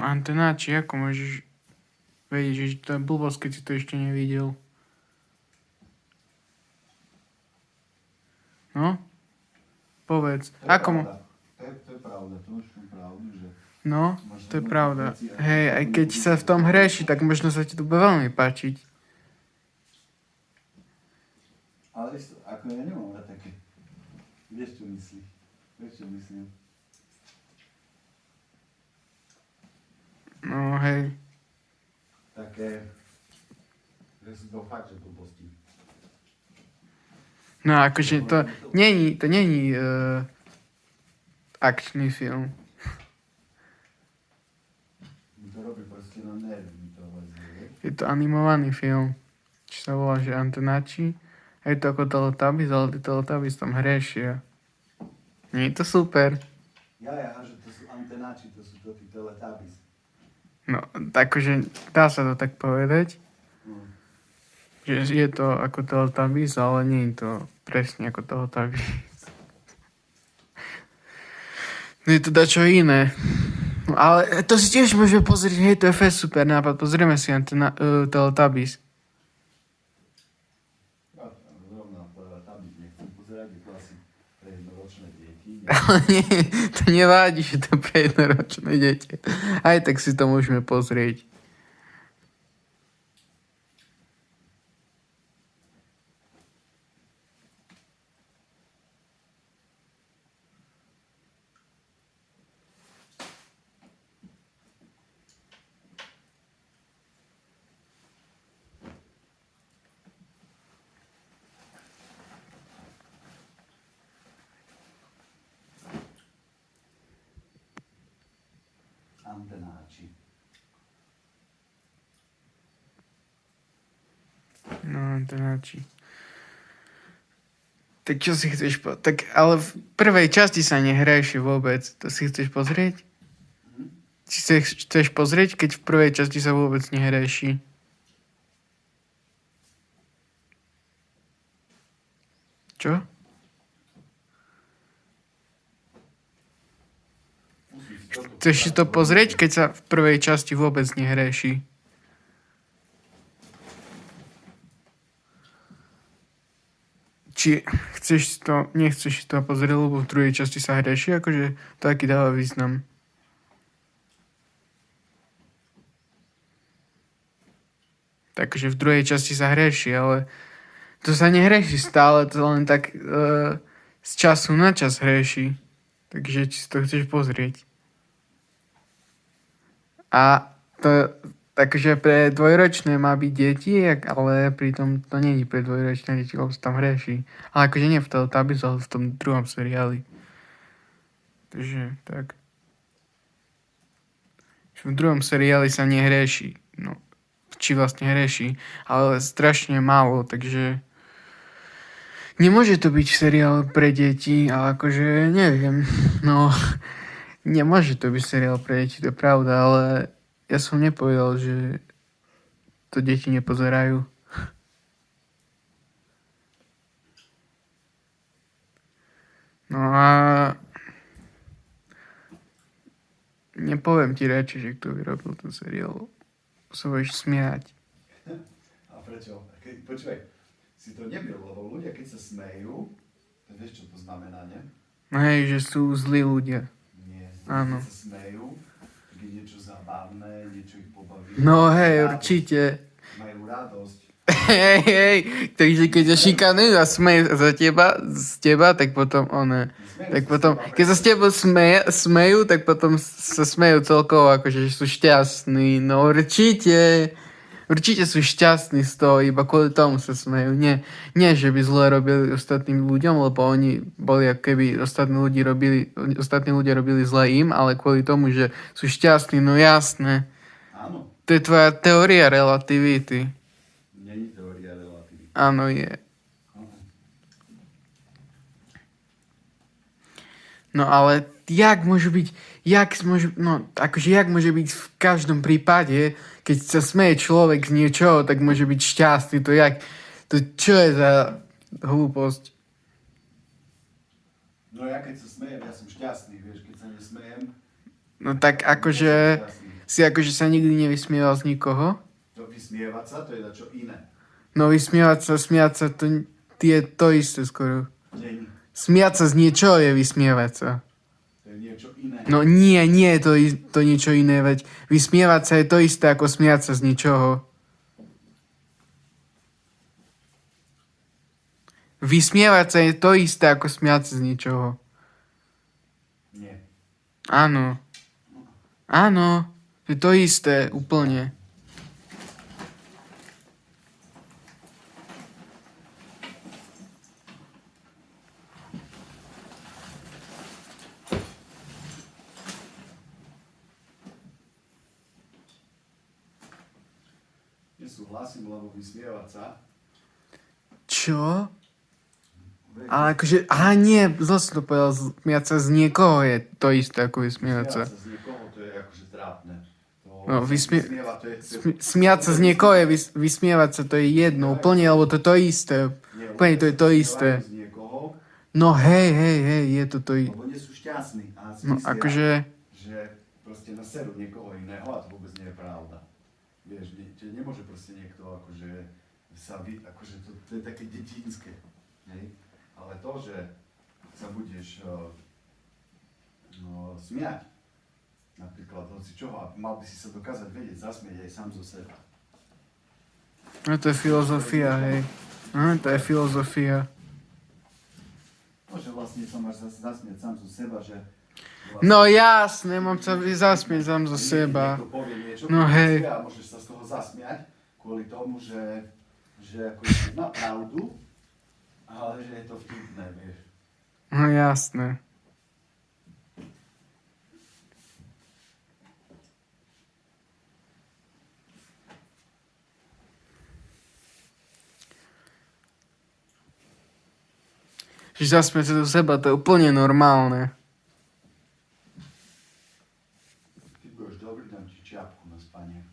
Antenáči, ako môžeš vedieť, že to je blbosť, keď si to ešte nevidel? No? Povedz. To je Ako pravda. To je pravda, to máš pravdu, že... No, máš to je mnoho pravda. vecí, ale Hej, to aj nie keď je sa v tom pravda. hreši, tak možno sa ti to bude veľmi páčiť. Ale ako ja nemám rád také... Vieš, čo myslíš? Vieš, čo myslím? No, hej. Také... Že sú to fakt, že blbosti. No, akože to není akčný film. Mi to robí proste na nervy, mi to vazí. Je to animovaný film, čo sa volá, že Antenáči. A je to ako Teletubbies, ale tí Teletubbies tam hrešia. Nie je to super. Ja, že to sú antenáči, to sú to tí Teletubbies. No, akože dá sa to tak povedať, No. že je to ako Teletubbies, ale nie je to presne ako Teletubbies. No je to dačo iné. No, ale to si tiež môžeme pozrieť, hej, to je fest super nápad. Pozrieme si Teletubbies. Ja zrovna Teletubbies nechcem pozerať, je to asi pre jednoročné deti. Ale nie, to nevádí, že to je pre jednoročné dieťa. Aj tak si to môžeme pozrieť. Antenáči. No, Antenáči. Tak čo si chceš Tak ale v prvej časti sa nehraješ vôbec. To si chceš pozrieť? Si chceš pozrieť, keď v prvej časti sa vôbec nehraješ? Čo? Chceš si to pozrieť, keď sa v prvej časti vôbec nehraješ? Či nechceš si to pozrieť, lebo v druhej časti sa hreší, akože to aký dáva význam. Takže v druhej časti sa hreší, ale to sa nehreší stále, to len tak z času na čas hreší. Takže či si to chceš pozrieť. A to takže pre dvojročné má byť deti, ale pritom to nie je pre dvojročné deti, lebo sa tam hreší. Ale akože nie v Teletubbies, ale v tom druhom seriáli. Takže tak. V druhom seriáli sa nehreší. No, či vlastne hreší, ale strašne málo, takže nemôže to byť seriál pre deti, ale akože neviem, no nemôže to byť seriál pre deti, to je pravda, ale ja som nepovedal, že to deti nepozerajú. No a nepoviem ti radšej, že kto vyrobil ten seriál. Sa budeš smiať. A prečo? Počúvaj, si to nebil, lebo ľudia, keď sa smejú, to vieš, čo to znamená, ne? No hej, že sú zlí ľudia. Nie. Áno. Keď sa smejú, tak je niečo zábavné, niečo ich pobaví. No Majú hej, radosť. určite. Majú radosť. Hej, takže keď ťa šikanujú a smejú z teba, tak potom tak potom, keď sa s tebou smejú, tak potom sa smejú celkovo, akože sú šťastní, no určite sú šťastní z toho, iba kvôli tomu sa smejú, nie, že by zle robili ostatným ľuďom, lebo oni boli, ako keby ostatní ľudia robili zle im, ale kvôli tomu, že sú šťastní, no jasné. Áno, To je tvoja teória relativity. není teória relativity. Áno, je. No ale jak môže byť v každom prípade, keď sa smeje človek z niečoho, tak môže byť šťastný, to čo je za hlúposť? No ja keď sa smejem, ja som šťastný, vieš, keď sa nesmejem. No tak akože, Si akože sa nikdy nevysmieval z nikoho? To vysmievať sa, to je na čo iné. No vysmievať sa, smiať sa, to je to isté skoro. Nie, Smiať sa z niečoho je vysmievať sa. to je niečo iné. No nie je to niečo iné, veď vysmievať sa je to isté ako smiať sa z ničoho. Vysmievať sa je to isté ako smiať sa z ničoho. Nie. Áno. Áno. Je to isté, úplne. Nesúhlasím, lebo vysmievať sa. Čo? Vieš, Ale akože, nie, zle som to povedal, smiať sa z niekoho je to isté ako vysmievať sa. z niekoho, to je akože trápne. To, No, vysmieva, to je, Smiať sa z niekoho je, vysmievať sa to je jedno, úplne, lebo to je to isté. nie, Úplne to je to ľudia sa isté. smievajú z niekoho, No hej, je to to isté. lebo nie sú šťastní. A si No myslia, akože, že proste na seru niekoho iného a to vôbec nie je pravda. Vieš, nemôže proste niekto akože akože to je také detínske. Hej? Ale to, že sa budeš smiať, napríklad hoci čoho, a mal by si sa dokázať vedieť, zasmieť aj sám zo seba. no to je filozofia, hej. No, to je filozofia. No, že vlastne sa máš zasmieť sám zo seba, že... No jasne, mám sa zasmieť sám zo seba. Niekto povie niečo, No hej. a môžeš sa z toho zasmiať kvôli tomu, že akože má pravdu, ale že je to vtipné, vieš. No jasné. Že zasmieť sa do seba, to je úplne normálne. Keď budeš dobrý, dám ti čiapku na spanie.